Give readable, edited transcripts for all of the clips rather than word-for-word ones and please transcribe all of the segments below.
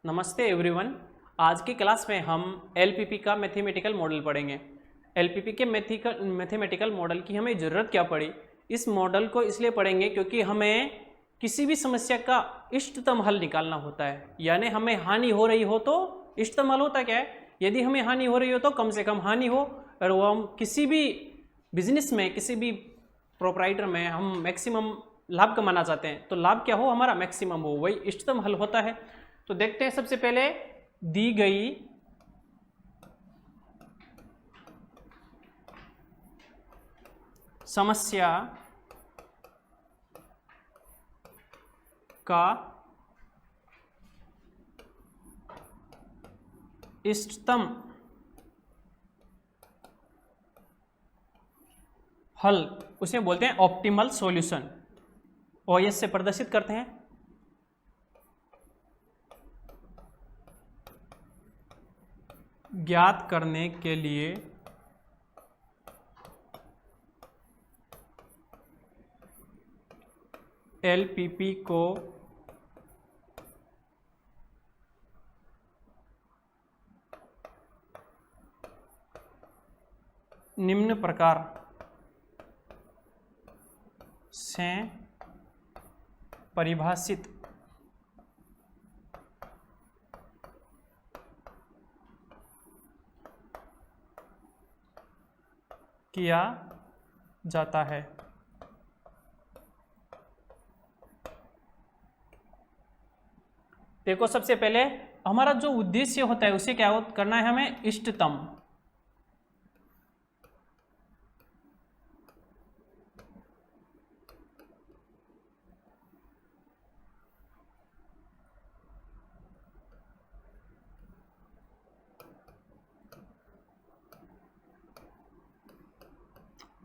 नमस्ते एवरीवन। आज की क्लास में हम एलपीपी का मैथमेटिकल मॉडल पढ़ेंगे। एलपीपी के मैथमेटिकल मॉडल की हमें ज़रूरत क्या पड़ी? इस मॉडल को इसलिए पढ़ेंगे क्योंकि हमें किसी भी समस्या का इष्टतम हल निकालना होता है। यानी हमें हानि हो रही हो तो इष्टतम हल होता क्या है? यदि हमें हानि हो रही हो तो कम से कम हानि हो, और वो हम किसी भी बिजनेस में, किसी भी प्रोपराइटर में हम मैक्सिमम लाभ कमाना चाहते हैं तो लाभ क्या हो, हमारा मैक्सिमम हो, वही इष्टतम हल होता है। तो देखते हैं, सबसे पहले दी गई समस्या का इष्टतम हल, उसे बोलते हैं ऑप्टिमल सॉल्यूशन। ओएस से प्रदर्शित करते हैं। ज्ञात करने के लिए एलपीपी को निम्न प्रकार से परिभाषित किया जाता है। देखो, सबसे पहले हमारा जो उद्देश्य होता है उसे क्या करना है, हमें इष्टतम।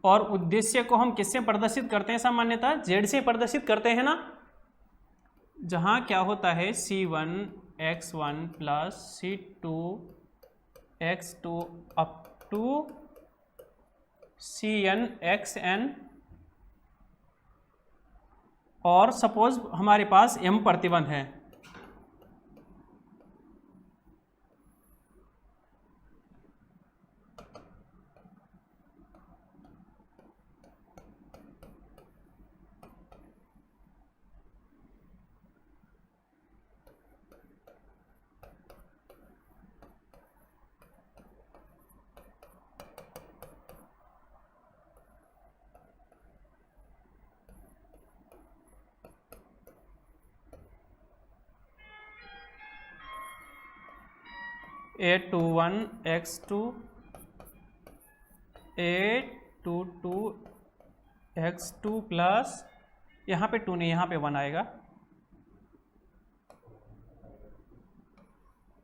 और उद्देश्य को हम किससे प्रदर्शित करते हैं? सामान्यतः जेड से प्रदर्शित करते हैं ना, जहां क्या होता है C1 x1 plus C2 x2 up to Cn xn, और सपोज हमारे पास m प्रतिबंध है। A21 x2 A22 x2 plus, यहाँ पे 2 नहीं, यहाँ पे 1 आएगा,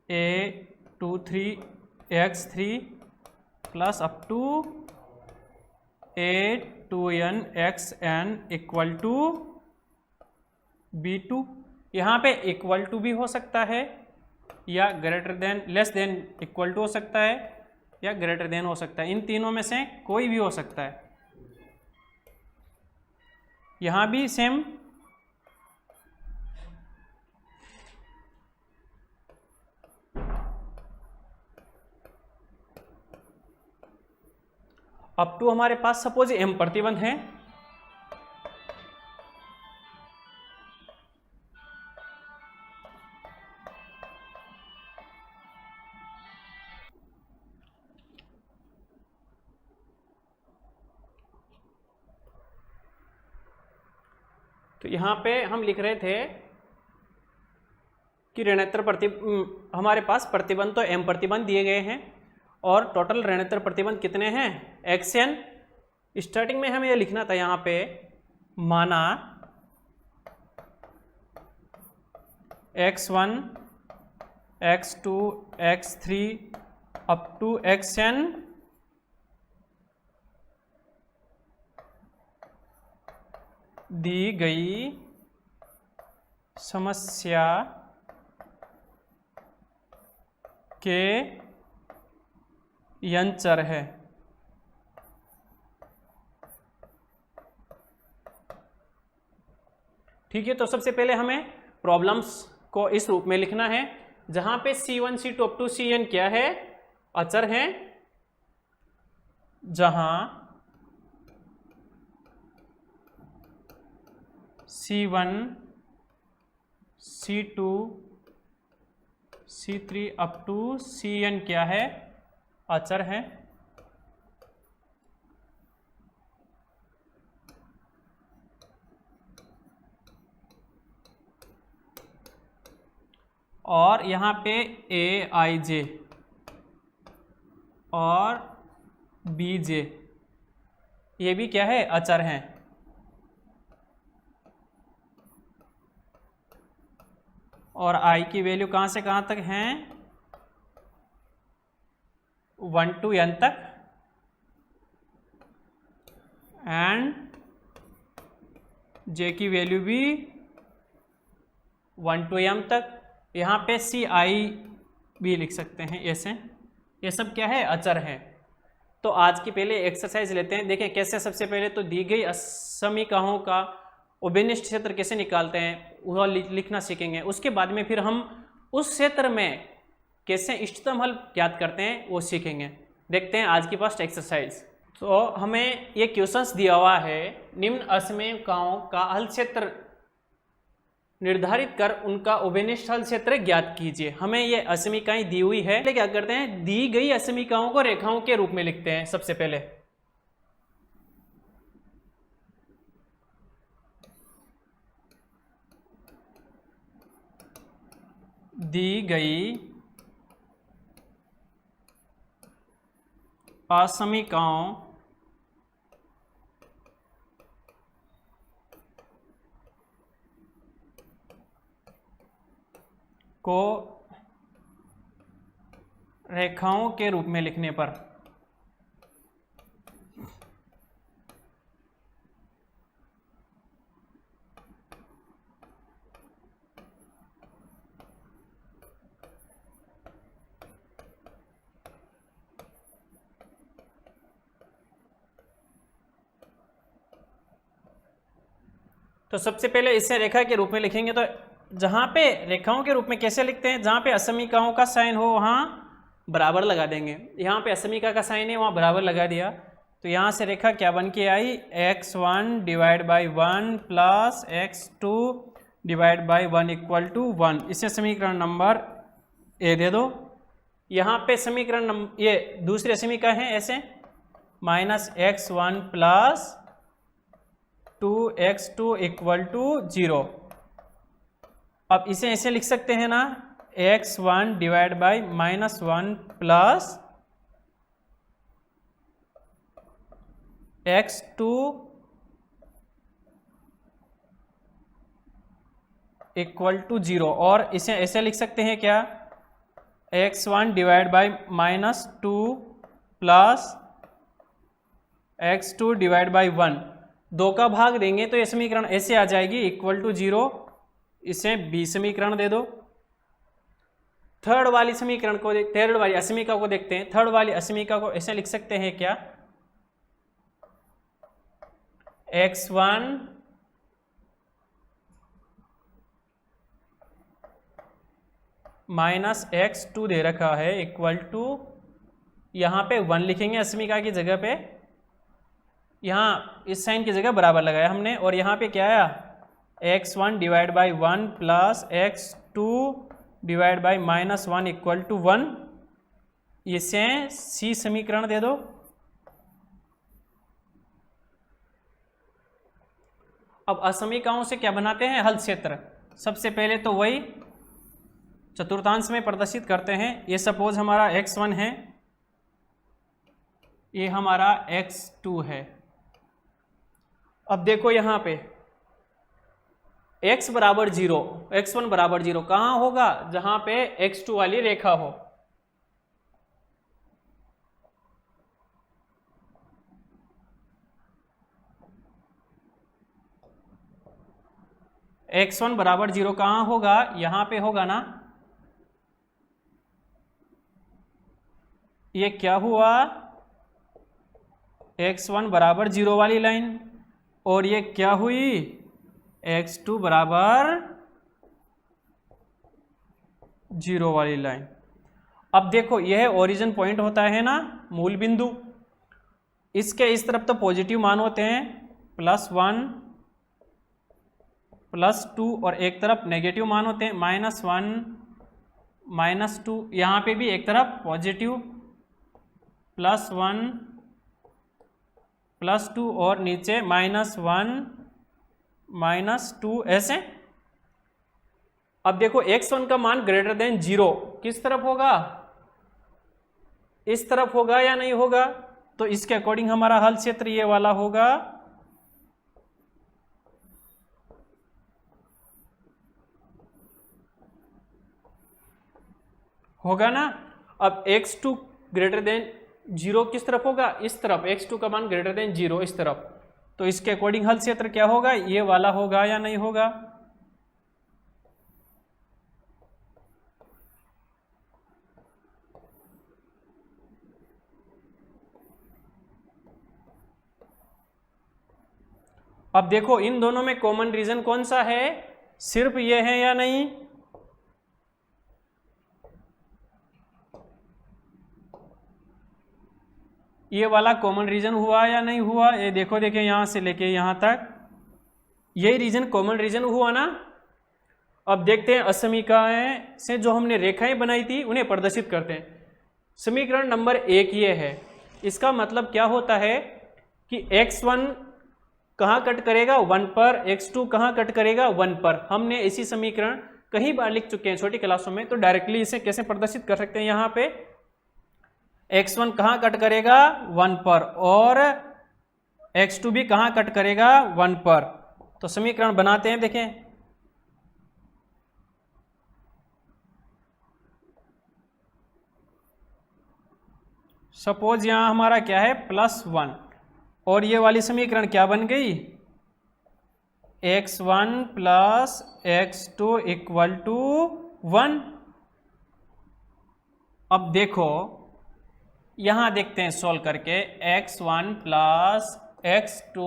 A23 x3 plus up to A2n xn equal to B2। यहाँ पे इक्वल टू भी हो सकता है या greater than, less than equal to हो सकता है या ग्रेटर देन हो सकता है। इन तीनों में से कोई भी हो सकता है। यहां भी सेम अप टू हमारे पास सपोज m प्रतिबंध है, तो यहाँ पे हम लिख रहे थे कि ऋणात्मक हमारे पास प्रतिबंध तो m प्रतिबंध दिए गए हैं और टोटल ऋणात्मक प्रतिबंध कितने हैं, xn। स्टार्टिंग में हमें यह लिखना था, यहाँ पे माना x1 x2 x3 up to xn दी गई समस्या के n चर है। ठीक है, तो सबसे पहले हमें प्रॉब्लम्स को इस रूप में लिखना है। जहां पे C1 C2 up to Cn क्या है, अचर हैं, जहां C1 C2 C3 up to Cn क्या है, अचर हैं। और यहाँ पे Aij और Bj ये भी क्या है, अचर हैं। और I की वैल्यू कहाँ से कहाँ तक हैं, 1 to n तक, एंड J की वैल्यू भी 1 to m तक। यहाँ पे Ci भी लिख सकते हैं ऐसे। ये सब क्या है, अचर है। तो आज की पहले एक्सरसाइज लेते हैं, देखें कैसे। सबसे पहले तो दी गई समीकरणों का उभयनिष्ठ क्षेत्र कैसे निकालते हैं वह लिखना सीखेंगे। उसके बाद में फिर हम उस क्षेत्र में कैसे इष्टतम हल ज्ञात करते हैं वो सीखेंगे। देखते हैं आज की फर्स्ट एक्सरसाइज। तो हमें ये क्वेश्चंस दिया हुआ है, निम्न असमीकरणों का हल क्षेत्र निर्धारित कर उनका उभयनिष्ठ हल क्षेत्र ज्ञात कीजिए। हमें ये असमीकरण दी हुई है, क्या करते हैं, दी गई असमीकरणों को रेखाओं के रूप में लिखते हैं। सबसे पहले दी गई असमीकरणों को रेखाओं के रूप में लिखने पर तो सबसे पहले इसे रेखा के रूप में लिखेंगे। तो जहां पे रेखाओं के रूप में कैसे लिखते हैं, जहां पे असमीकरणों का साइन हो वहां बराबर लगा देंगे। यहाँ पे असमीकरण का साइन है, वहां बराबर लगा दिया। तो यहाँ से रेखा क्या बन के आई, x1 divide by 1 plus x2 divide by 1 equal to 1। इसे समीकरण नंबर ए दे दो। यहाँ पे समीकरण नंबर ये दूसरे समीकरण है ऐसे, minus x1 plus 2x2 equal to 0। अब इसे ऐसे लिख सकते हैं ना, x1 divide by -1 plus x2 equal to 0। और इसे ऐसे लिख सकते हैं क्या, x1 divide by -2 plus x2 divide by 1। 2 का भाग देंगे तो ये समीकरण ऐसे आ जाएगी, इक्वल टू 0। इसे बी समीकरण दे दो। थर्ड वाली समीकरण को थर्ड वाली असमीका को देखते हैं। थर्ड वाली असमीका को ऐसे लिख सकते हैं क्या, x1 माइनस x2 दे रखा है इक्वल टू, यहाँ पे 1 लिखेंगे असमीका की जगह पे, यहाँ इस साइन की जगह बराबर लगाया हमने। और यहाँ पे क्या आया, x1 divide by 1 plus x2 divide by -1 equal to 1। इसे सी समीकरण दे दो। अब असमीकरणों से क्या बनाते हैं, हल क्षेत्र। सबसे पहले तो वही चतुर्थांश में प्रदर्शित करते हैं। ये सपोज हमारा x1 है, ये हमारा x2 है। अब देखो यहाँ पे x बराबर 0, x1 बराबर 0 कहाँ होगा, जहां पे x2 वाली रेखा हो। x1 बराबर 0 कहाँ होगा, यहां पे होगा ना। ये क्या हुआ, x1 बराबर 0 वाली लाइन। और ये क्या हुई, x2 बराबर जीरो वाली लाइन। अब देखो यह ओरिजिन पॉइंट होता है ना, मूल बिंदु, इसके इस तरफ तो पॉजिटिव मान होते हैं +1 +2 और एक तरफ नेगेटिव मान होते हैं -1 -2। यहाँ पे भी एक तरफ पॉजिटिव +1 +2 और नीचे -1 -2 ऐसे। अब देखो x1 का मान ग्रेटर देन 0 किस तरफ होगा, इस तरफ होगा या नहीं होगा, तो इसके अकॉर्डिंग हमारा हल क्षेत्र ये वाला होगा ना। अब x2 ग्रेटर देन 0 किस तरफ होगा, इस तरफ, x2 का मान ग्रेटर देन 0 इस तरफ, तो इसके अकॉर्डिंग हल क्षेत्र क्या होगा, ये वाला होगा या नहीं होगा। अब देखो इन दोनों में कॉमन रीजन कौन सा है, सिर्फ ये है या नहीं, ये वाला कॉमन रीजन हुआ या नहीं हुआ, ये देखो देखिए यहां से लेके यहां तक यही रीजन कॉमन रीजन हुआ ना। अब देखते हैं असमीकाएं से जो हमने रेखाएं बनाई थी उन्हें प्रदर्शित करते हैं। समीकरण नंबर 1 ये है, इसका मतलब क्या होता है कि x1 कहाँ कट करेगा 1 पर, x2 कहाँ कट करेगा 1 पर। हमने इसी समीकरण कई बार लिख चुके हैं छोटी क्लासों में, तो डायरेक्टली इसे कैसे प्रदर्शित कर सकते हैं, यहाँ पे x1 कहाँ कट करेगा 1 पर और x2 भी कहाँ कट करेगा 1 पर। तो समीकरण बनाते हैं, देखें सपोज यहां हमारा क्या है +1 और ये वाली समीकरण क्या बन गई, x1 + x2 = 1। अब देखो यहां देखते हैं सॉल्व करके, x1 + x2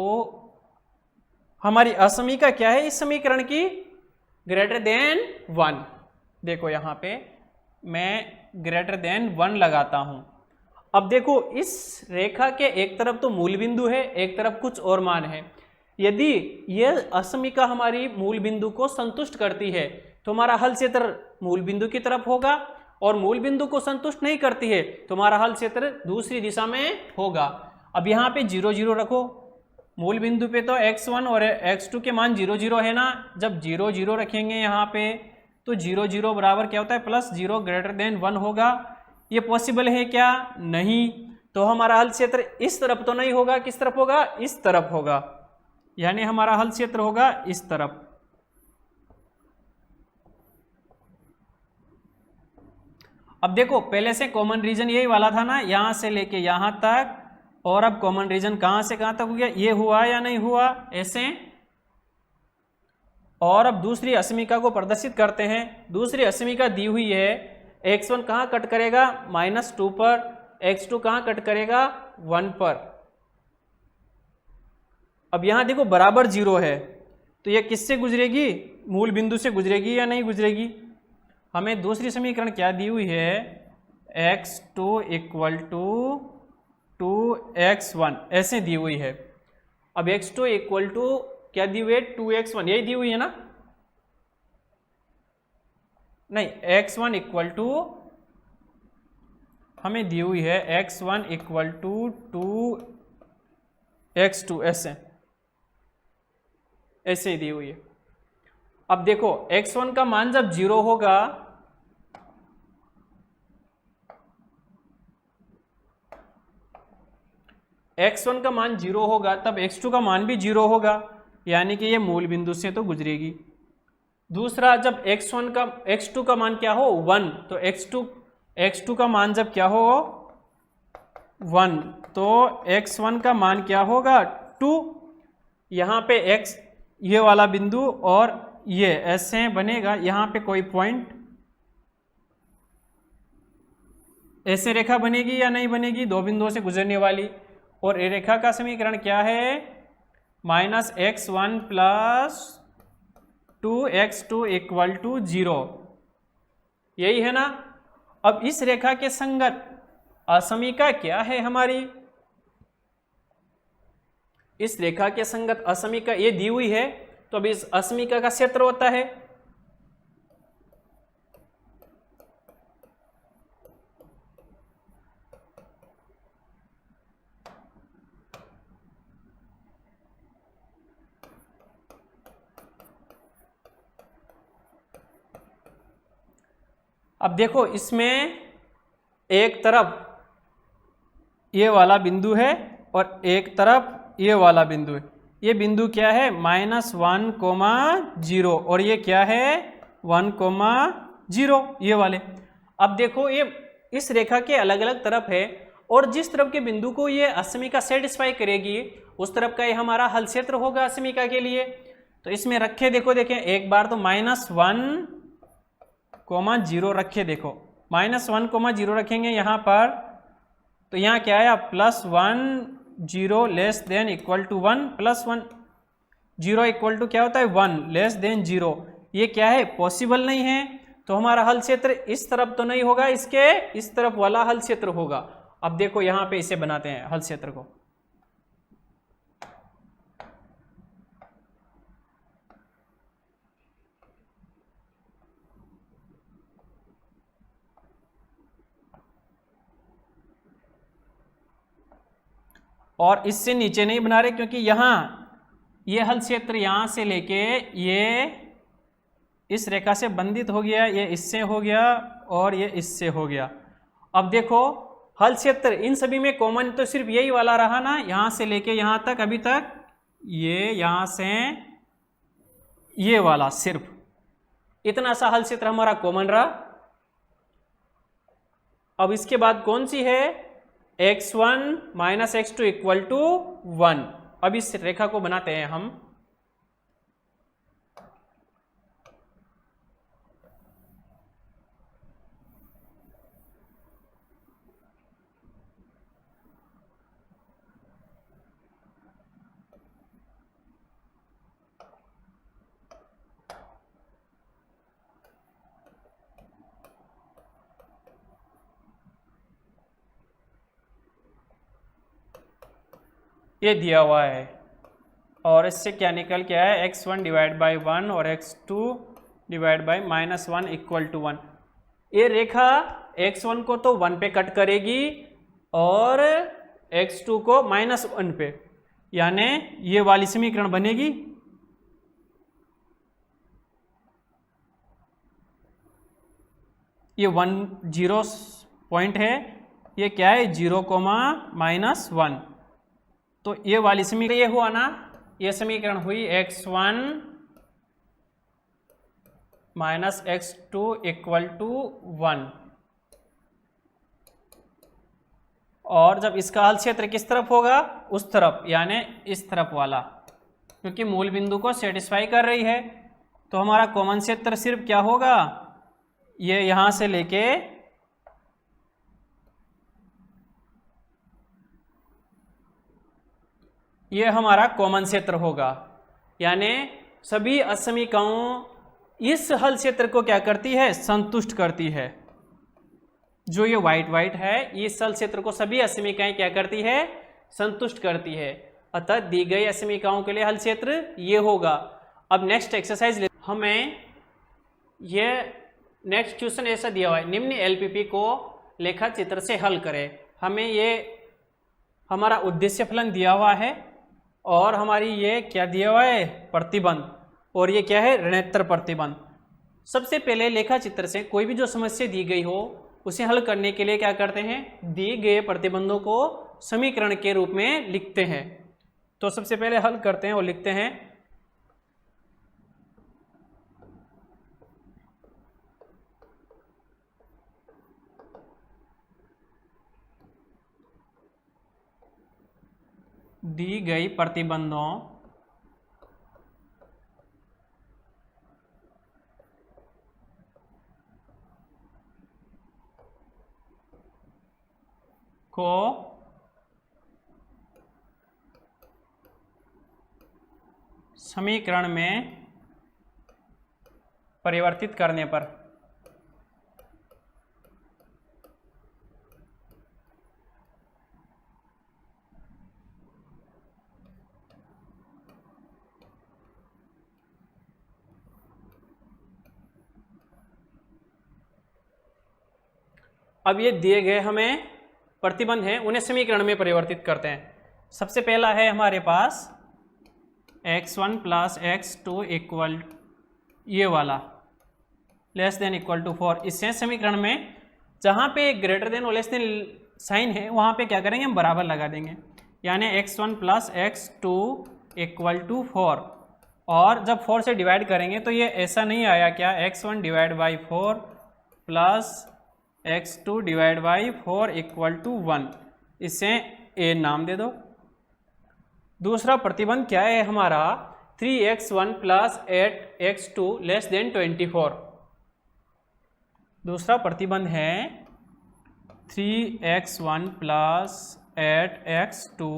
हमारी असमीका क्या है इस समीकरण की, ग्रेटर देन 1। देखो यहां पे मैं ग्रेटर देन 1 लगाता हूं। अब देखो इस रेखा के एक तरफ तो मूल बिंदु है, एक तरफ कुछ और मान है। यदि यह असमीका हमारी मूल बिंदु को संतुष्ट करती है तो हमारा हल क्षेत्र मूल बिंदु की तरफ होगा, और मूल बिंदु को संतुष्ट नहीं करती है तो हमारा हल क्षेत्र दूसरी दिशा में होगा। अब यहाँ पे 0 0 रखो, मूल बिंदु पे तो x1 और x2 के मान 0 0 है ना, जब 0 0 रखेंगे यहाँ पे तो 0 0 बराबर क्या होता है +0 ग्रेटर देन 1 होगा। ये पॉसिबल है क्या, नहीं, तो हमारा हल क्षेत्र इस तरफ तो नहीं होगा, किस तरफ होगा, इस तरफ होगा, यानी हमारा हल क्षेत्र होगा इस तरफ। अब देखो पहले से कॉमन रीजन यही वाला था ना, यहां से लेके यहां तक, और अब कॉमन रीजन कहां से कहां तक हो गया, ये हुआ या नहीं हुआ, ऐसे। और अब दूसरी असमीका को प्रदर्शित करते हैं। दूसरी असमीका दी हुई है, x1 कहां कट करेगा -2 पर, x2 कहां कट करेगा 1 पर। अब यहां देखो बराबर 0 है, तो ये किससे गुजरेगी, मूल बिंदु से गुजरेगी या नहीं गुजरेगी। हमें दूसरी समीकरण क्या दी हुई है, x2 = 2x1 ऐसे दी हुई है। अब x2 = क्या दी हुई है 2x1, यही दी हुई है ना, नहीं x1 = हमें दी हुई है x1 = 2x2 ऐसे ही दी हुई है। अब देखो x1 का मान जब 0 होगा x1 का मान 0 होगा तब x2 का मान भी 0 होगा, यानी कि ये मूल बिंदु से तो गुजरेगी। दूसरा जब x2 का मान क्या हो 1, तो x2 का मान जब क्या हो 1 तो x1 का मान क्या होगा 2। यहाँ पे x ये वाला बिंदु और ये ऐसे बनेगा, यहाँ पे कोई पॉइंट ऐसे रेखा बनेगी या नहीं बनेगी, दो बिंदुओं से गुजरने वाली। और ये रेखा का समीकरण क्या है, -x1 + 2x2 = 0। यही है ना। अब इस रेखा के संगत असमीका क्या है हमारी, इस रेखा के संगत असमीका ये दी हुई है, तो अब इस असमीका का क्षेत्र होता है अब देखो इसमें एक तरफ ये वाला बिंदु है और एक तरफ ये वाला बिंदु है। ये बिंदु क्या है -1,0 और ये क्या है 1,0 ये वाले। अब देखो ये इस रेखा के अलग अलग तरफ है और जिस तरफ के बिंदु को ये असमीका सेटिस्फाई करेगी उस तरफ का ये हमारा हल क्षेत्र होगा असमीका के लिए। तो इसमें रखे देखो, देखें एक बार तो -1,0 रखे, देखो -1,0 रखेंगे यहाँ पर, तो यहाँ क्या आया +1,0 less than equal to 1 +1 0 equal to क्या होता है 1 लेस देन 0। ये क्या है पॉसिबल नहीं है, तो हमारा हल क्षेत्र इस तरफ तो नहीं होगा, इसके इस तरफ वाला हल क्षेत्र होगा। अब देखो यहाँ पे इसे बनाते हैं हल क्षेत्र को। और इससे नीचे नहीं बना रहे क्योंकि यहाँ ये हल क्षेत्र यहाँ से लेके ये इस रेखा से बंधित हो गया, ये इससे हो गया और ये इससे हो गया। अब देखो हल क्षेत्र इन सभी में कॉमन तो सिर्फ यही वाला रहा ना, यहाँ से लेके यहाँ तक, अभी तक ये यहाँ से ये वाला, सिर्फ इतना सा हल क्षेत्र हमारा कॉमन रहा। अब इसके बाद कौन सी है x1 - x2 इक्वल टू 1। अब इस रेखा को बनाते हैं हम। ये दिया हुआ है और इससे क्या निकल के आया x1 डिवाइड बाई 1 और x2 divide by -1 equal to 1। ये रेखा x1 को तो 1 पे कट करेगी और x2 को -1 पे, यानी ये वाली समीकरण बनेगी। ये 1,0 पॉइंट है, ये क्या है 0,-1, तो ये वाली समीकरण ये हुआ ना, ये समीकरण हुई x1 - x2 इक्वल टू 1। और जब इसका हल क्षेत्र किस तरफ होगा उस तरफ, यानी इस तरफ वाला, क्योंकि मूल बिंदु को सेटिस्फाई कर रही है, तो हमारा कॉमन क्षेत्र सिर्फ क्या होगा ये यहां से लेके ये हमारा कॉमन क्षेत्र होगा। यानी सभी असमीकाओं इस हल क्षेत्र को क्या करती है संतुष्ट करती है। जो ये वाइट है इस हल क्षेत्र को सभी असमीकाएं क्या करती है संतुष्ट करती है। अतः दी गई असमीकाओं के लिए हल क्षेत्र ये होगा। अब नेक्स्ट एक्सरसाइज हमें ये नेक्स्ट क्वेश्चन ऐसा दिया हुआ है, निम्न एलपीपी को लेखा चित्र से हल करें। हमें ये हमारा उद्देश्य फलन दिया हुआ है और हमारी ये क्या दिया हुआ है प्रतिबंध, और ये क्या है ऋणोत्तर प्रतिबंध। सबसे पहले लेखा चित्र से कोई भी जो समस्या दी गई हो उसे हल करने के लिए क्या करते हैं दिए गए प्रतिबंधों को समीकरण के रूप में लिखते हैं। तो सबसे पहले हल करते हैं और लिखते हैं दी गई प्रतिबंधों को समीकरण में परिवर्तित करने पर अब ये दिए गए हमें प्रतिबंध हैं उन्हें समीकरण में परिवर्तित करते हैं। सबसे पहला है हमारे पास x1 प्लस x2 इक्वल ये वाला लेस देन इक्वल टू 4। इससे समीकरण में जहाँ पे ग्रेटर देन और लेस देन साइन है वहाँ पे क्या करेंगे, हम बराबर लगा देंगे, यानी x1 plus x2 equal to 4। और जब 4 से डिवाइड करेंगे तो ये ऐसा नहीं आया क्या, x1 divide by 4 plus x2 divide by 4 equal to 1। इससे a नाम दे दो। दूसरा प्रतिबंध क्या है हमारा, 3x1 plus 8x2 less then 24। दूसरा प्रतिबंध है 3x1 plus 8x2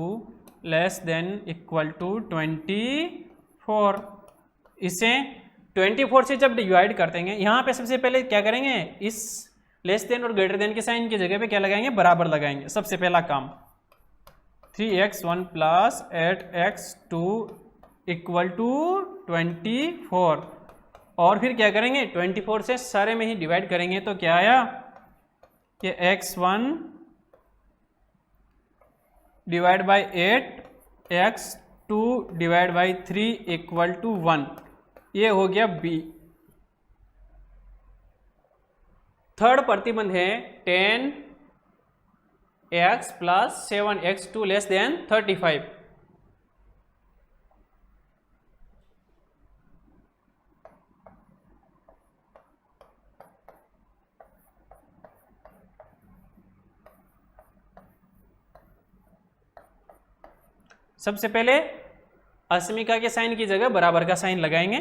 less than equal to 24। इसे 24 से जब डिवाइड करते हैं, यहाँ पे सबसे पहले क्या करेंगे, इस लेस देन और ग्रेटर देन के साइन की जगह पे क्या लगाएंगे, बराबर लगाएंगे। सबसे पहला काम 3x1 plus 8x2 equal to 24, और फिर क्या करेंगे 24 से सारे में ही डिवाइड करेंगे तो क्या आया कि x1 divide by 8 x2 divide by 3 equal to 1। ये हो गया b। थर्ड प्रतिबंध है 10x plus 7x2 less than 35। सबसे पहले असमिका के साइन की जगह बराबर का साइन लगाएंगे।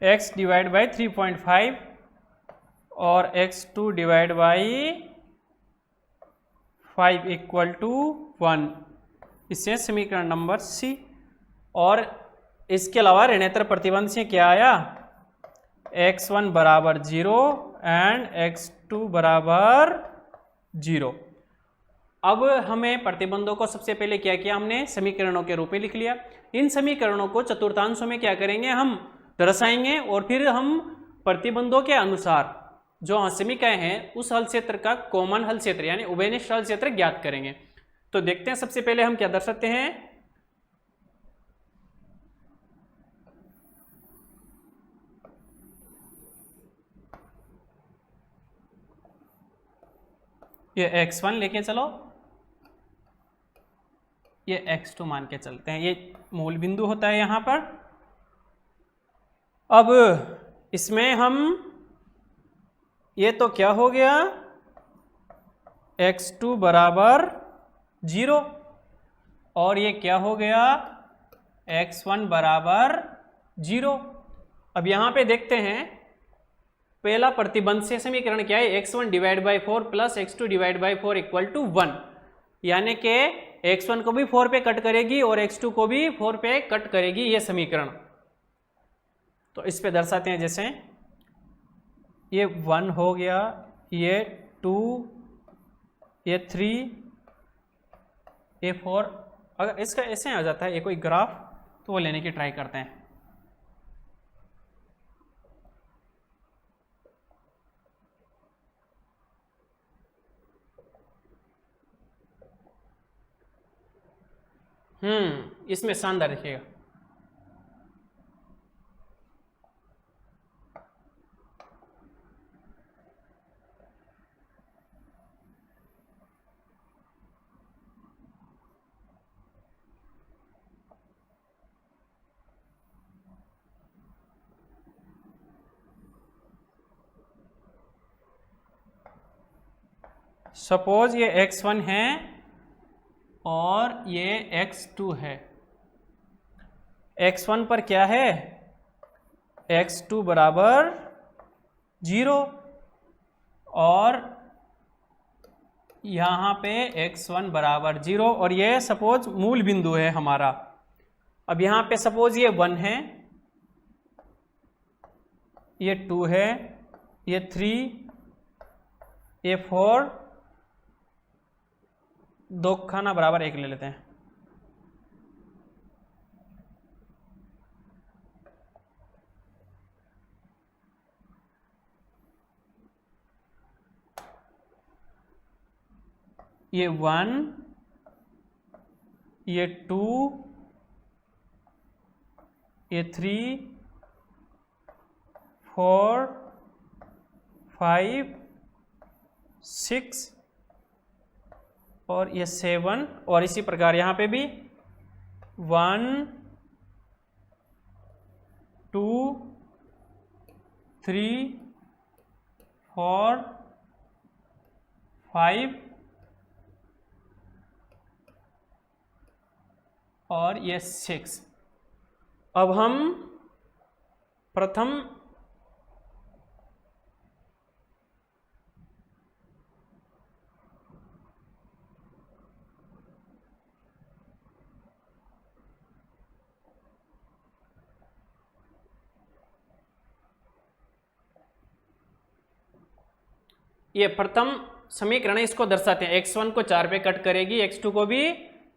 x डिवाइड बाई 3.5 और x2 divide by 5 equal to 1। इससे समीकरण नंबर सी। और इसके अलावा ऋणेतर प्रतिबंध से क्या आया, x1 बराबर 0 एंड x2 बराबर 0। अब हमें प्रतिबंधों को सबसे पहले क्या किया, हमने समीकरणों के रूप में लिख लिया। इन समीकरणों को चतुर्थांशों में क्या करेंगे, हम दर्शाएंगे, और फिर हम प्रतिबंधों के अनुसार जो असमिकाएं हैं उस हल क्षेत्र का कॉमन हल क्षेत्र यानी उभयनिष्ठ हल क्षेत्र ज्ञात करेंगे। तो देखते हैं सबसे पहले हम क्या दर्शाते हैं। ये x1 लेके चलो, ये x2 मान के चलते हैं, ये मूल बिंदु होता है यहां पर। अब इसमें हम ये तो क्या हो गया, x2 बराबर 0, और ये क्या हो गया x1 बराबर 0। अब यहाँ पे देखते हैं पहला प्रतिबंध से समीकरण क्या है, x1 divide by 4 plus x2 divide by 4 equal to 1, यानी कि x1 को भी 4 पे कट करेगी और x2 को भी 4 पे कट करेगी ये समीकरण। तो इस पे दर्शाते हैं, जैसे ये 1 हो गया, ये 2, ये 3, ये 4। अगर इसका ऐसे आ जाता है ये कोई ग्राफ तो वो लेने की ट्राई करते हैं। इसमें शानदार देखिएगा, सपोज ये x1 है और ये x2 है। x1 पर क्या है, x2 बराबर 0 और यहाँ पे x1 बराबर 0 और ये सपोज मूल बिंदु है हमारा। अब यहाँ पे सपोज ये 1 है, ये 2 है, ये 3, ये 4, 2 खाना बराबर 1 ले लेते हैं। ये 1, ये 2, ये 3, 4, 5, 6 और ये 7 और इसी प्रकार यहाँ पे भी 1, 2, 3, 4, 5 और ये 6। अब हम प्रथम ये प्रथम समीकरण इसको दर्शाते हैं। x1 को 4 पे कट करेगी, x2 को भी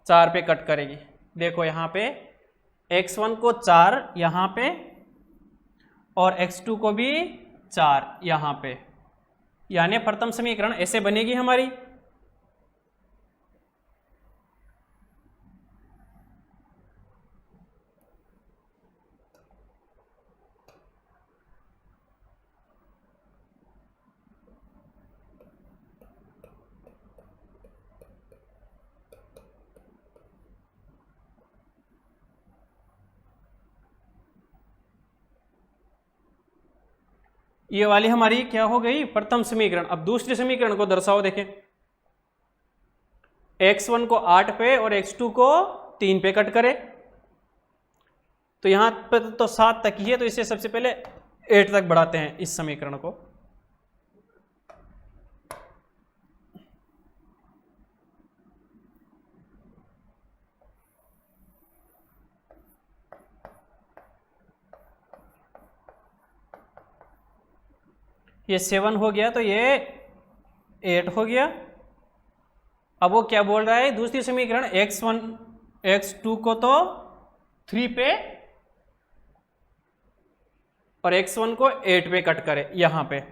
4 पे कट करेगी। देखो यहाँ पे x1 को 4 यहाँ पे और x2 को भी 4 यहाँ पे, यानी प्रथम समीकरण ऐसे बनेगी हमारी। ये वाली हमारी क्या हो गई, प्रथम समीकरण। अब दूसरे समीकरण को दर्शाओ। देखें x1 को 8 पे और x2 को 3 पे कट करे, तो यहां पर तो 7 तक ही है, तो इसे सबसे पहले 8 तक बढ़ाते हैं इस समीकरण को। ये 7 हो गया तो ये 8 हो गया। अब वो क्या बोल रहा है, दूसरी समीकरण x1 x2 को तो 3 पे और x1 को 8 पे कट करे यहां पे।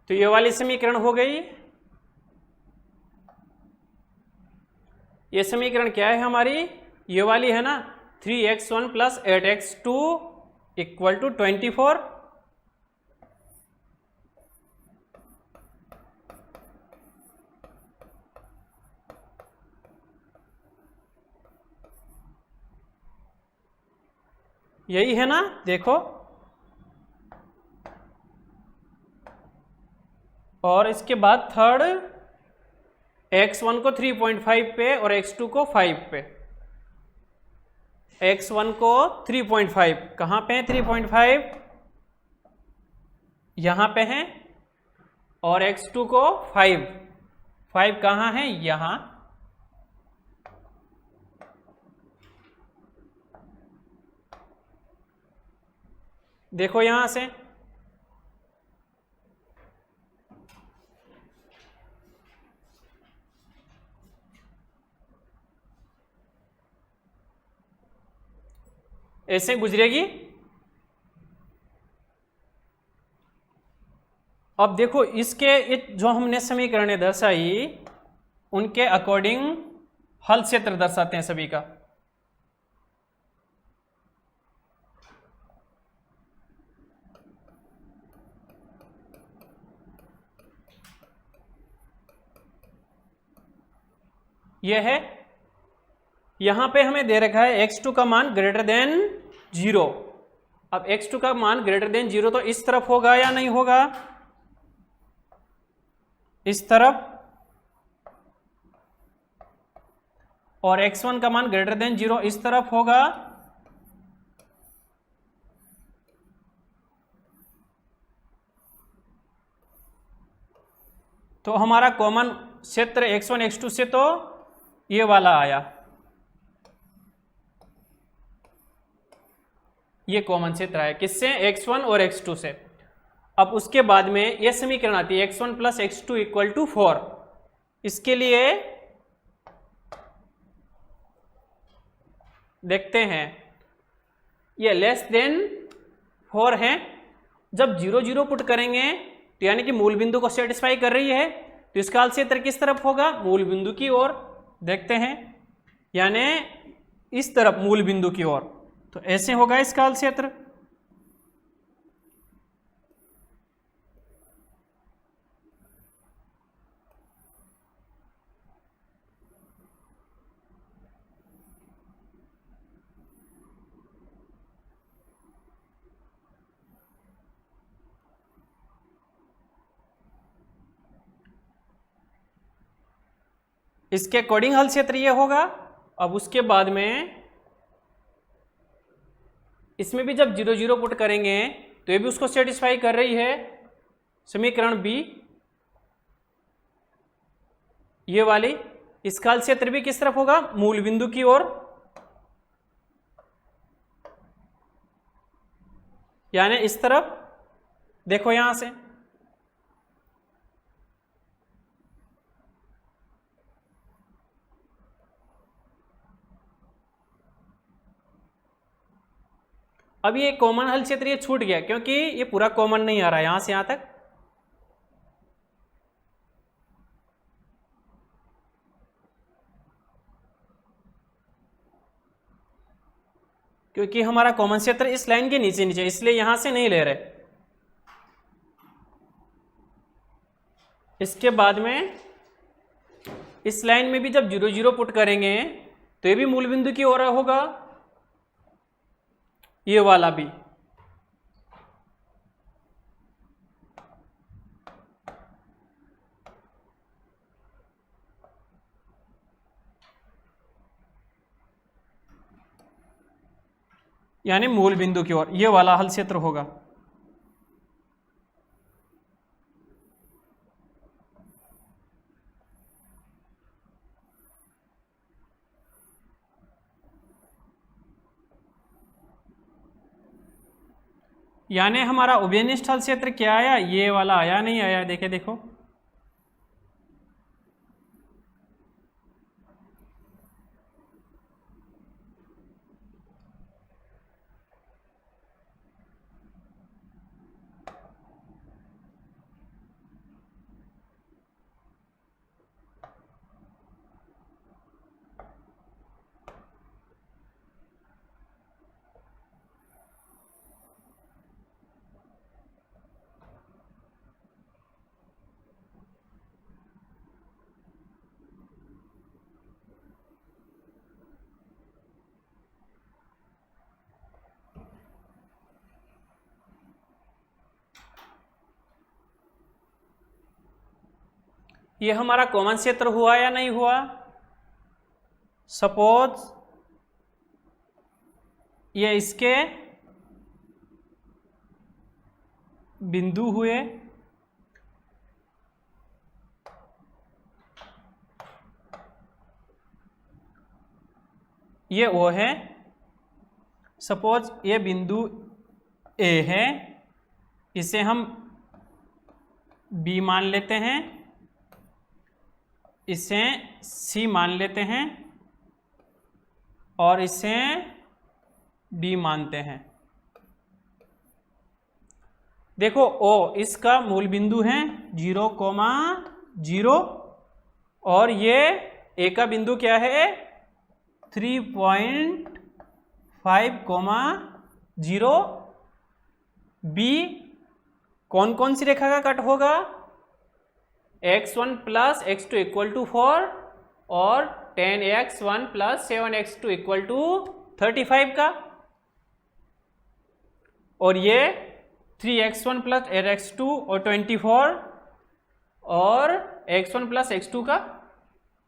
तो ये वाली समीकरण हो गई। ये समीकरण क्या है हमारी, ये वाली है ना, 3x1 plus 8x2 equal to 24। यही है ना, देखो। और इसके बाद थर्ड x1 को 3.5 पे और x2 को 5 पे। x1 को 3.5 कहाँ पे है, 3.5 यहाँ पे है, और x2 को 5 कहाँ है, यहाँ। देखो यहां से ऐसे गुजरेगी। अब देखो इसके जो हमने समीकरण दर्शाई उनके अकॉर्डिंग हल क्षेत्र दर्शाते हैं सभी का। यह है, यहां पे हमें दे रखा है x2 का मान ग्रेटर देन 0। अब x2 का मान ग्रेटर देन 0 तो इस तरफ होगा या नहीं होगा? इस तरफ। और x1 का मान ग्रेटर देन 0 इस तरफ होगा। तो हमारा कॉमन क्षेत्र x1 x2 से तो ये वाला आया, ये कॉमन क्षेत्र आया किससे? x1 और x2 से। अब उसके बाद में ये समीकरण आती है x1 plus x2 equal to 4। इसके लिए देखते हैं, ये लेस देन 4 है। जब 0 0 पुट करेंगे तो यानी कि मूल बिंदु को सेटिस्फाई कर रही है, तो इसका हल क्षेत्र किस तरफ होगा? मूल बिंदु की ओर। देखते हैं, यानी इस तरफ मूल बिंदु की ओर, तो ऐसे होगा इसका हल क्षेत्र। इसके अकॉर्डिंग हल क्षेत्र ये होगा। अब उसके बाद में इसमें भी जब 0 0 पुट करेंगे तो ये भी उसको सेटिस्फाई कर रही है। समीकरण बी ये वाली, इसका हल क्षेत्र भी किस तरफ होगा? मूल बिंदु की ओर, यानी इस तरफ। देखो यहां से अब ये कॉमन हल क्षेत्र ये छूट गया क्योंकि ये पूरा कॉमन नहीं आ रहा है यहां से यहां तक। क्योंकि हमारा कॉमन क्षेत्र इस लाइन के नीचे नीचे, इसलिए यहां से नहीं ले रहे। इसके बाद में इस लाइन में भी जब 0 0 पुट करेंगे तो ये भी मूल बिंदु की ओर होगा, ये वाला भी। यानी मूल बिंदु की ओर, ये वाला हल क्षेत्र होगा। यानी हमारा उभयनिष्ठ हल क्षेत्र क्या आया? ये वाला आया, नहीं आया? देखे देखो, ये हमारा कॉमन क्षेत्र हुआ या नहीं हुआ? सपोज ये इसके बिंदु हुए, ये ओ है। सपोज ये बिंदु ए है, इसे हम बी मान लेते हैं, इसे सी मान लेते हैं और इसे डी मानते हैं। देखो ओ इसका मूल बिंदु है 0,0 और ये ए का बिंदु क्या है 3.5,0। बी कौन कौन सी रेखा का कट होगा x1 plus x2 equal to 4 और 10x1 plus 7x2 equal to 35 का, और ये 3x1 प्लस 8x2 और 24 और x1 प्लस x2 का।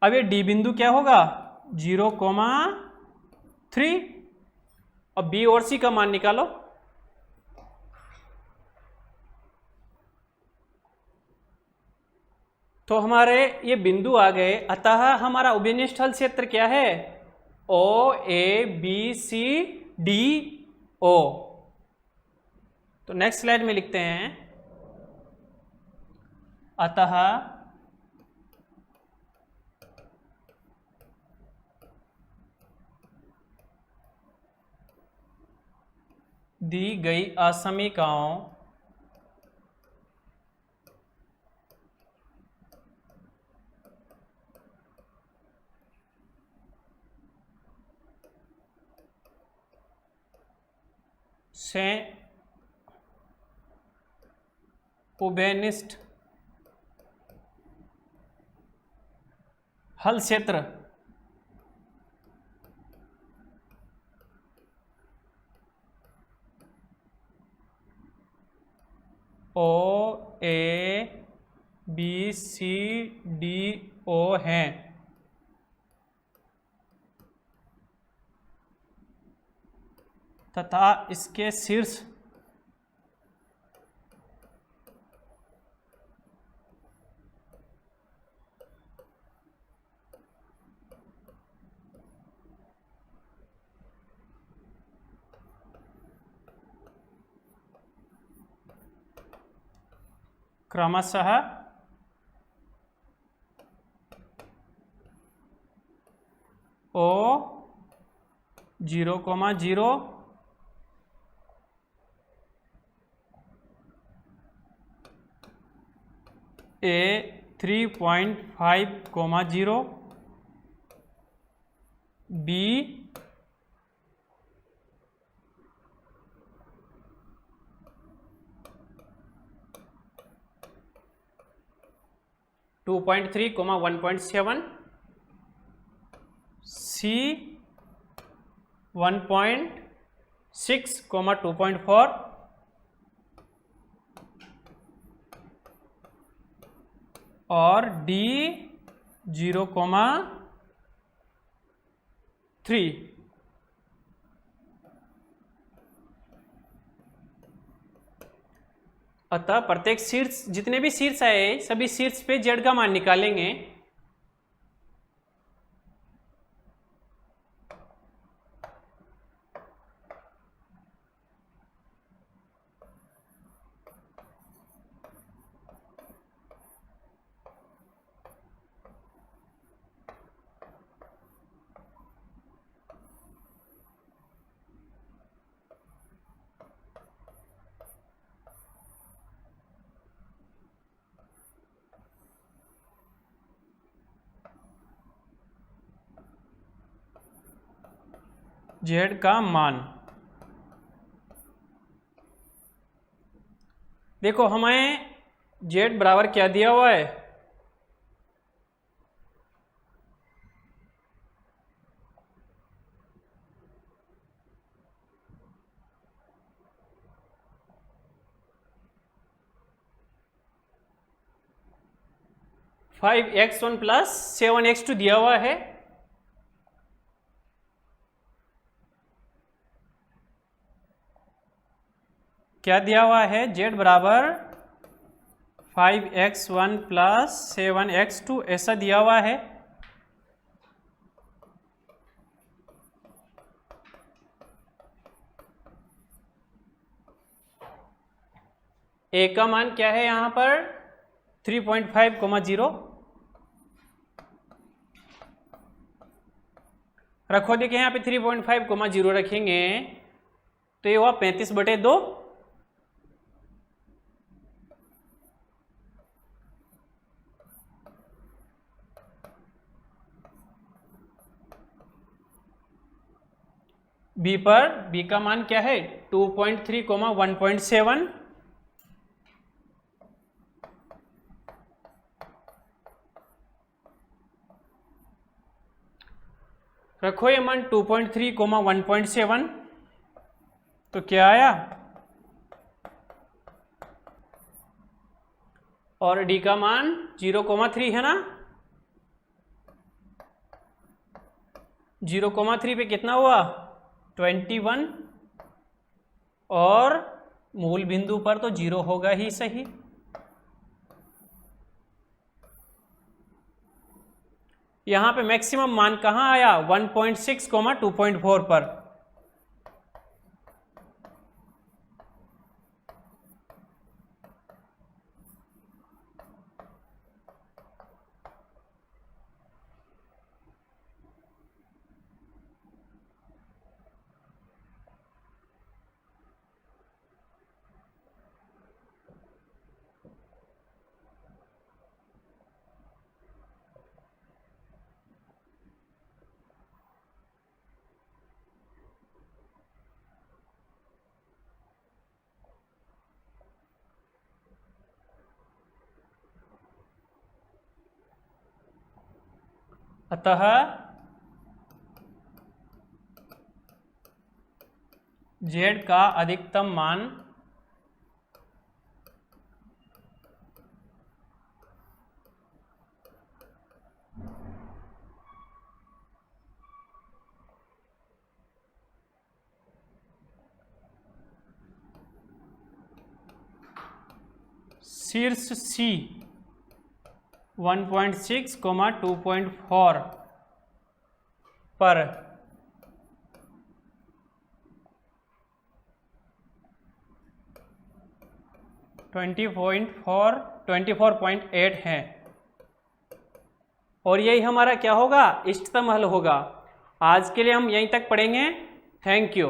अब ये डी बिंदु क्या होगा 0,3। अब बी और सी का मान निकालो। तो हमारे ये बिंदु आ गए, अतः हमारा उभयनिष्ठ स्थल क्षेत्र क्या है ओ A B C D O. तो नेक्स्ट स्लाइड में लिखते हैं अतः दी गई असमीकाओं से उभयनिष्ठ हल क्षेत्र ओ A B C D O हैं, तथा इसके शीर्ष क्रमशः ओ 0,0 ए 3.5,0 बी 2.3, 1.7, C 1.6, 2.4 और D 0,3। अतः प्रत्येक शीर्ष, जितने भी शीर्ष आए सभी शीर्ष पे जेड का मान निकालेंगे। जेड का मान देखो, हमें जेड बराबर क्या दिया हुआ है 5x1 प्लस 7x2 दिया हुआ है। क्या दिया हुआ है z बराबर 5x1 प्लस 7x2 ऐसा दिया हुआ है। ए का मान क्या है यहां पर 3.5,0 रखो। देखिए यहाँ पे 3.5,0 रखेंगे तो ये हुआ 35/2 बी पर, बी का मान क्या है 2.3, 1.7, रखो ये मान 2.3, 1.7, तो क्या आया, और डी का मान 0,3 है ना, 0,3 पे कितना हुआ 21, और मूल बिंदु पर तो 0 होगा ही सही। यहां पे मैक्सिमम मान कहां आया 1.6, 2.4 पर। अतः z का अधिकतम मान शीर्ष C 1.6, 2.4 पर 24.8 है, और यही हमारा क्या होगा इष्टतम हल होगा। आज के लिए हम यहीं तक पढ़ेंगे। Thank you.